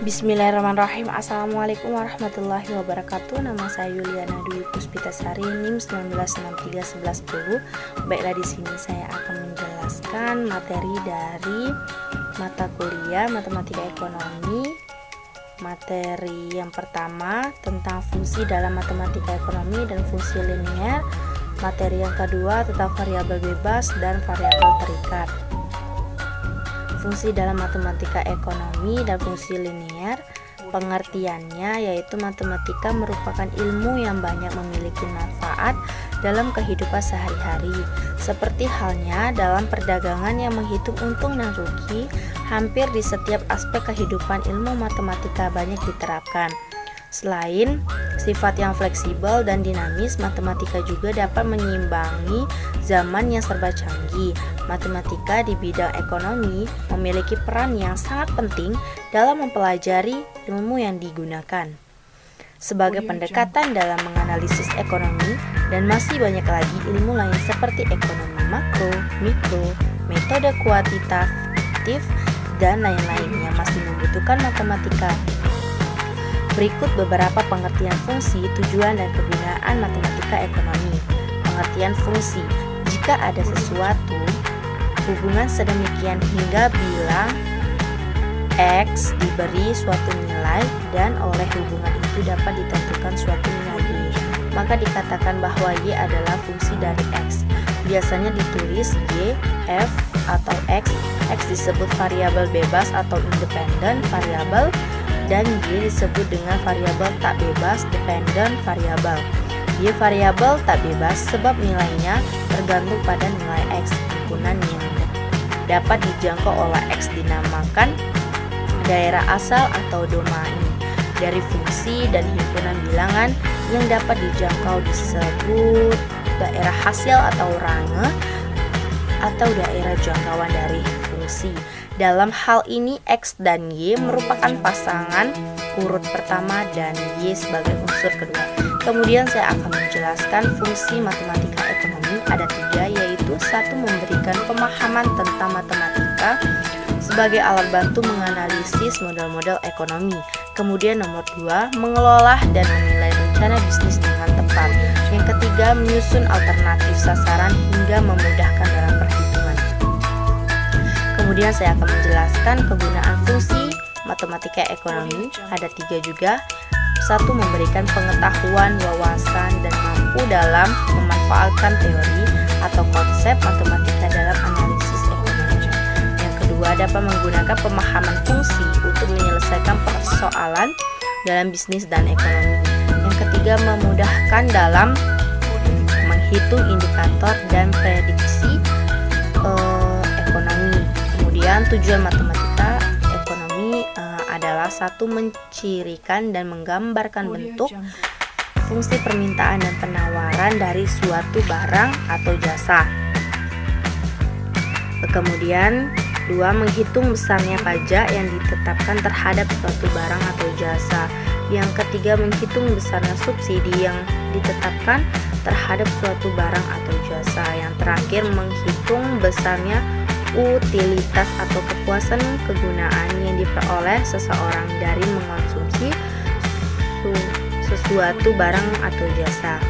Bismillahirrahmanirrahim. Assalamualaikum warahmatullahi wabarakatuh. Nama saya Yuliana Dwi Puspitasari, NIM 19631110. Baiklah, di sini saya akan menjelaskan materi dari mata kuliah Matematika Ekonomi. Materi yang pertama tentang fungsi dalam matematika ekonomi dan fungsi linear. Materi yang kedua tentang variabel bebas dan variabel terikat. Fungsi dalam matematika ekonomi dan fungsi linear, pengertiannya yaitu matematika merupakan ilmu yang banyak memiliki manfaat dalam kehidupan sehari-hari, seperti halnya dalam perdagangan yang menghitung untung dan rugi. Hampir di setiap aspek kehidupan ilmu matematika banyak diterapkan. Selain sifat yang fleksibel dan dinamis, matematika juga dapat menyeimbangi zaman yang serba canggih. Matematika di bidang ekonomi memiliki peran yang sangat penting dalam mempelajari ilmu yang digunakan sebagai pendekatan dalam menganalisis ekonomi, dan masih banyak lagi ilmu lain seperti ekonomi makro, mikro, metode kuantitatif, dan lain-lain yang masih membutuhkan matematika. Berikut beberapa pengertian fungsi, tujuan, dan kegunaan matematika ekonomi. Pengertian fungsi: jika ada sesuatu hubungan sedemikian hingga bila X diberi suatu nilai dan oleh hubungan itu dapat ditentukan suatu nilai Y, maka dikatakan bahwa Y adalah fungsi dari X. Biasanya ditulis Y, F, atau X. X disebut variabel bebas atau independen variabel, dan Y disebut dengan variabel tak bebas dependent variable. Y variabel tak bebas sebab nilainya tergantung pada nilai X. Himpunan yang dapat dijangkau oleh X dinamakan daerah asal atau domain. Dari fungsi dan himpunan bilangan yang dapat dijangkau disebut daerah hasil atau range atau daerah jangkauan dari fungsi. Dalam hal ini X dan Y merupakan pasangan urut pertama dan Y sebagai unsur kedua. Kemudian saya akan menjelaskan fungsi matematika ekonomi. Ada 3, yaitu 1. Memberikan pemahaman tentang matematika sebagai alat bantu menganalisis model-model ekonomi. Kemudian nomor 2, mengelola dan menilai rencana bisnis dengan tepat. Yang ketiga, menyusun alternatif sasaran hingga memudahkan dalam perhitungan. Kemudian saya akan menjelaskan kegunaan fungsi matematika ekonomi. Ada 3 juga. 1. Memberikan pengetahuan, wawasan, dan mampu dalam memanfaatkan teori atau konsep matematika dalam analisis ekonomi. Yang kedua, dapat menggunakan pemahaman fungsi untuk menyelesaikan persoalan dalam bisnis dan ekonomi. Yang ketiga, memudahkan dalam menghitung indikator dan prediksi ekonomi. Kemudian tujuan matematika ekonomi adalah 1. Mencirikan dan menggambarkan bentuk, fungsi permintaan dan penawaran dari suatu barang atau jasa. Kemudian 2. Menghitung besarnya pajak yang ditetapkan terhadap suatu barang atau jasa. Yang ketiga, menghitung besarnya subsidi yang ditetapkan terhadap suatu barang atau jasa. Yang terakhir, menghitung besarnya utilitas atau kepuasan kegunaan yang diperoleh seseorang dari mengonsumsi sesuatu barang atau jasa.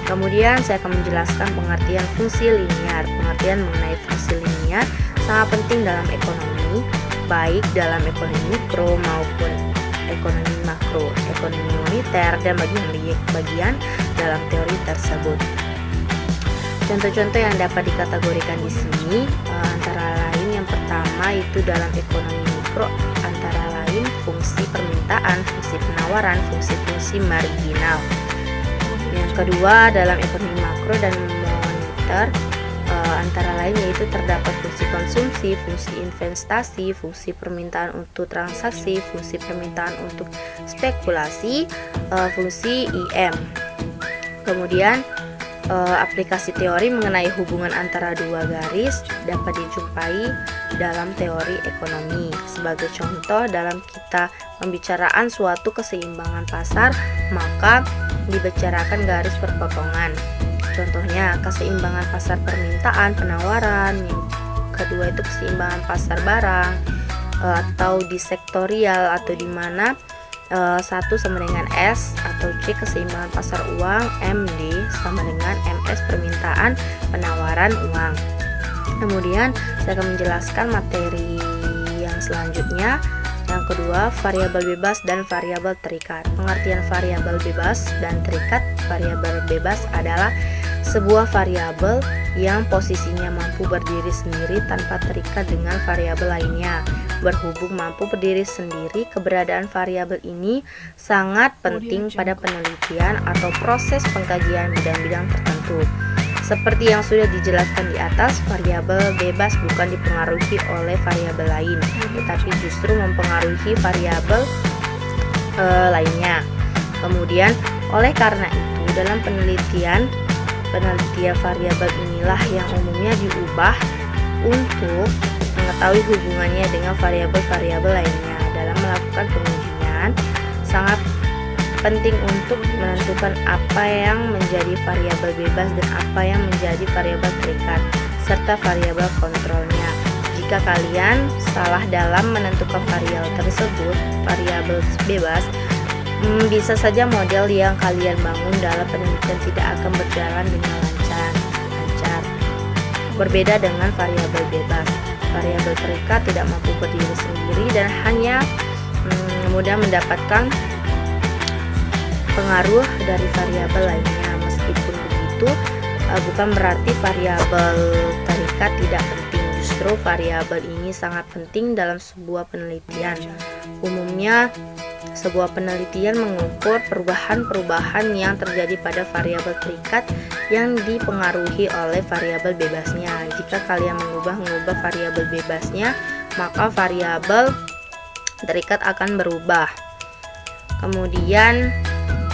Kemudian saya akan menjelaskan pengertian fungsi linear. Pengertian mengenai fungsi linear sangat penting dalam ekonomi, baik dalam ekonomi mikro maupun ekonomi makro, ekonomi moneter, dan bagian-bagian dalam teori tersebut. Contoh-contoh yang dapat dikategorikan di sini antara lain yang pertama itu dalam ekonomi mikro, antara lain fungsi permintaan, fungsi penawaran, fungsi-fungsi marginal. Yang kedua dalam ekonomi makro dan moneter, antara lain yaitu terdapat fungsi konsumsi, fungsi investasi, fungsi permintaan untuk transaksi, fungsi permintaan untuk spekulasi, fungsi IM. Kemudian aplikasi teori mengenai hubungan antara dua garis dapat dijumpai dalam teori ekonomi. Sebagai contoh, dalam kita pembicaraan suatu keseimbangan pasar, maka dibicarakan garis perpotongan. Contohnya, keseimbangan pasar permintaan, penawaran. Yang kedua itu keseimbangan pasar barang, atau di sektorial, atau di mana 1 sama dengan S atau C keseimbangan pasar uang, MD sama dengan MS permintaan penawaran uang. Kemudian saya akan menjelaskan materi yang selanjutnya. Yang kedua, variabel bebas dan variabel terikat. Pengertian variabel bebas dan terikat. Variabel bebas adalah sebuah variabel yang posisinya mampu berdiri sendiri tanpa terikat dengan variabel lainnya. Berhubung mampu berdiri sendiri, keberadaan variabel ini sangat penting pada penelitian atau proses pengkajian bidang-bidang tertentu. Seperti yang sudah dijelaskan di atas, variabel bebas bukan dipengaruhi oleh variabel lain, tetapi justru mempengaruhi variabel lainnya. Kemudian, oleh karena itu, dalam penelitian variabel inilah yang umumnya diubah untuk mengetahui hubungannya dengan variabel-variabel lainnya. Dalam melakukan pengujian, sangat penting untuk menentukan apa yang menjadi variabel bebas dan apa yang menjadi variabel terikat, serta variabel kontrolnya. Jika kalian salah dalam menentukan variabel tersebut, variabel bebas, bisa saja model yang kalian bangun dalam penelitian tidak akan berjalan dengan lancar. Berbeda dengan variabel bebas, variabel terikat tidak mampu berdiri sendiri dan hanya mudah mendapatkan pengaruh dari variabel lainnya. Meskipun begitu, bukan berarti variabel terikat tidak penting. Justru variabel ini sangat penting dalam sebuah penelitian. Umumnya, sebuah penelitian mengukur perubahan-perubahan yang terjadi pada variabel terikat yang dipengaruhi oleh variabel bebasnya. Jika kalian mengubah variabel bebasnya, maka variabel terikat akan berubah. Kemudian,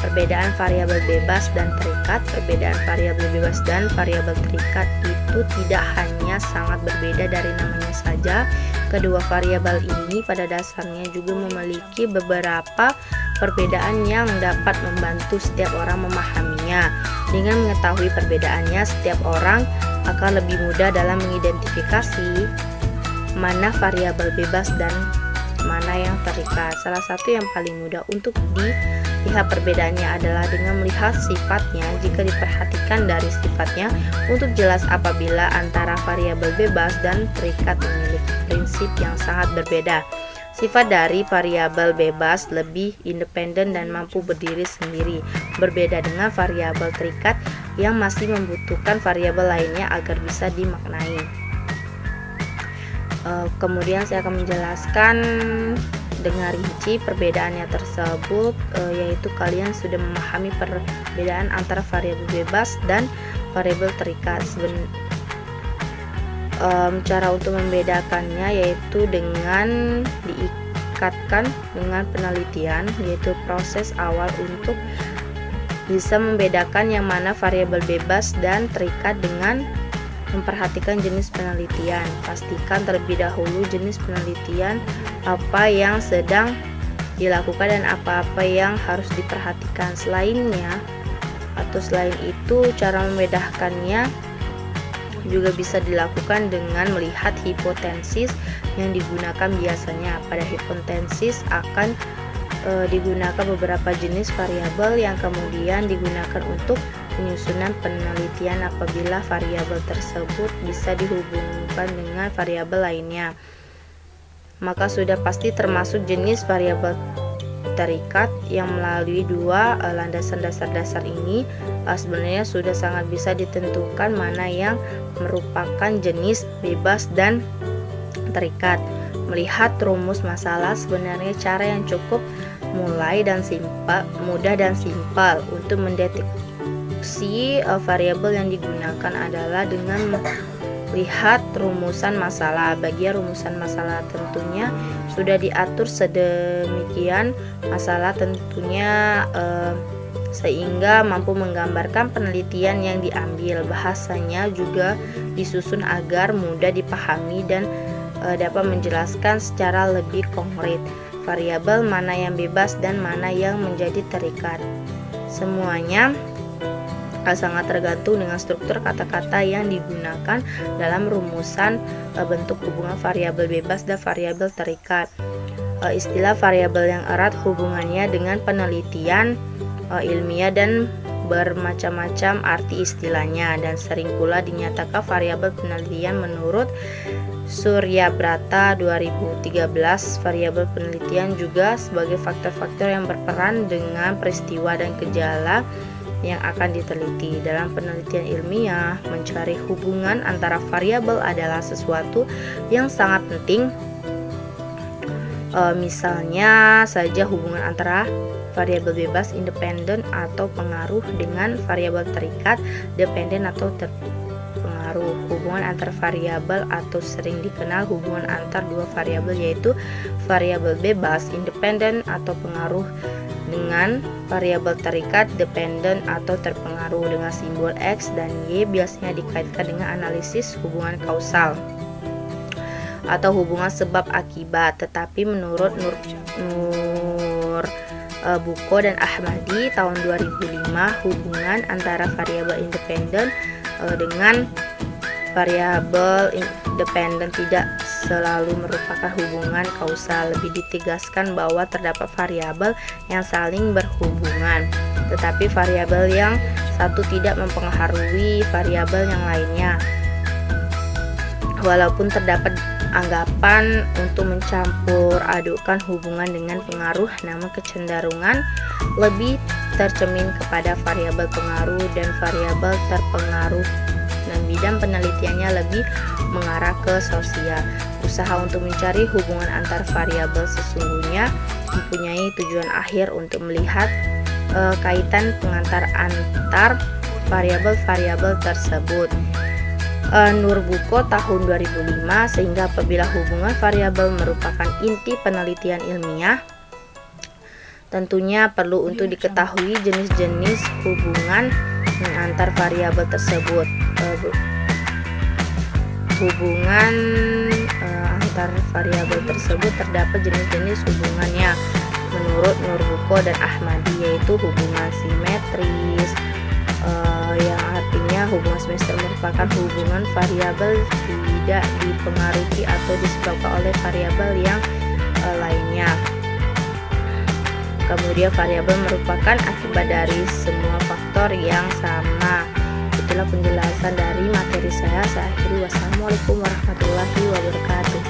perbedaan variabel bebas dan terikat. Perbedaan variabel bebas dan variabel terikat itu tidak hanya sangat berbeda dari namanya saja. Kedua variabel ini pada dasarnya juga memiliki beberapa perbedaan yang dapat membantu setiap orang memahaminya. Dengan mengetahui perbedaannya, setiap orang akan lebih mudah dalam mengidentifikasi mana variabel bebas dan mana yang terikat. Salah satu yang paling mudah untuk dilihat perbedaannya adalah dengan melihat sifatnya. Jika diperhatikan dari sifatnya, untuk jelas apabila antara variabel bebas dan terikat memiliki prinsip yang sangat berbeda. Sifat dari variabel bebas lebih independen dan mampu berdiri sendiri, berbeda dengan variabel terikat yang masih membutuhkan variabel lainnya agar bisa dimaknai. Kemudian saya akan menjelaskan dengan rinci perbedaannya tersebut, yaitu kalian sudah memahami perbedaan antara variabel bebas dan variabel terikat. Cara untuk membedakannya yaitu dengan diikatkan dengan penelitian, yaitu proses awal untuk bisa membedakan yang mana variabel bebas dan terikat dengan memperhatikan jenis penelitian. Pastikan terlebih dahulu jenis penelitian apa yang sedang dilakukan dan apa-apa yang harus diperhatikan. Selain itu, cara membedakannya juga bisa dilakukan dengan melihat hipotesis yang digunakan. Biasanya pada hipotesis akan digunakan beberapa jenis variabel yang kemudian digunakan untuk penyusunan penelitian. Apabila variabel tersebut bisa dihubungkan dengan variabel lainnya, maka sudah pasti termasuk jenis variabel terikat. Yang melalui dua landasan dasar ini sebenarnya sudah sangat bisa ditentukan mana yang merupakan jenis bebas dan terikat. Melihat rumus masalah, sebenarnya cara yang cukup mudah dan simpel untuk mendeteksi variabel yang digunakan adalah dengan melihat rumusan masalah. Bagian rumusan masalah tentunya sudah diatur sedemikian masalah tentunya sehingga mampu menggambarkan penelitian yang diambil. Bahasanya juga disusun agar mudah dipahami dan dapat menjelaskan secara lebih konkret variabel mana yang bebas dan mana yang menjadi terikat. Semuanya sangat tergantung dengan struktur kata-kata yang digunakan dalam rumusan bentuk hubungan variabel bebas dan variabel terikat. Istilah variabel yang erat hubungannya dengan penelitian ilmiah dan bermacam-macam arti istilahnya, dan sering pula dinyatakan variabel penelitian menurut Suryabrata 2013. Variabel penelitian juga sebagai faktor-faktor yang berperan dengan peristiwa dan gejala yang akan diteliti. Dalam penelitian ilmiah, mencari hubungan antara variabel adalah sesuatu yang sangat penting. Misalnya saja hubungan antara variabel bebas independen atau pengaruh dengan variabel terikat dependen atau terpengaruh. Hubungan antar variabel atau sering dikenal hubungan antar dua variabel, yaitu variabel bebas independen atau pengaruh dengan variabel terikat dependen atau terpengaruh dengan simbol X dan Y, biasanya dikaitkan dengan analisis hubungan kausal atau hubungan sebab akibat. Tetapi menurut Nur Buko dan Ahmadi tahun 2005, hubungan antara variabel independen dengan variabel independen tidak selalu merupakan hubungan kausal. Lebih ditegaskan bahwa terdapat variabel yang saling berhubungan, tetapi variabel yang satu tidak mempengaruhi variabel yang lainnya. Walaupun terdapat anggapan untuk mencampur adukan hubungan dengan pengaruh, namun kecenderungan lebih tercermin kepada variabel pengaruh dan variabel terpengaruh, dan bidang penelitiannya lebih mengarah ke sosial. Usaha untuk mencari hubungan antar variabel sesungguhnya mempunyai tujuan akhir untuk melihat kaitan pengantar antar variabel-variabel tersebut. Nur Buko tahun 2005, sehingga apabila hubungan variabel merupakan inti penelitian ilmiah, tentunya perlu untuk diketahui jenis-jenis hubungan antar variabel tersebut. Hubungan antar variabel tersebut terdapat jenis-jenis hubungannya menurut Nur Buko dan Ahmadi, yaitu hubungan simetris, yang artinya hubungan simetris merupakan hubungan variabel tidak dipengaruhi atau disebabkan oleh variabel yang lainnya. Kemudian variabel merupakan akibat dari semua faktor yang sama. Itulah penjelasan dari materi saya. Saya akhiri. Wassalamualaikum warahmatullahi wabarakatuh.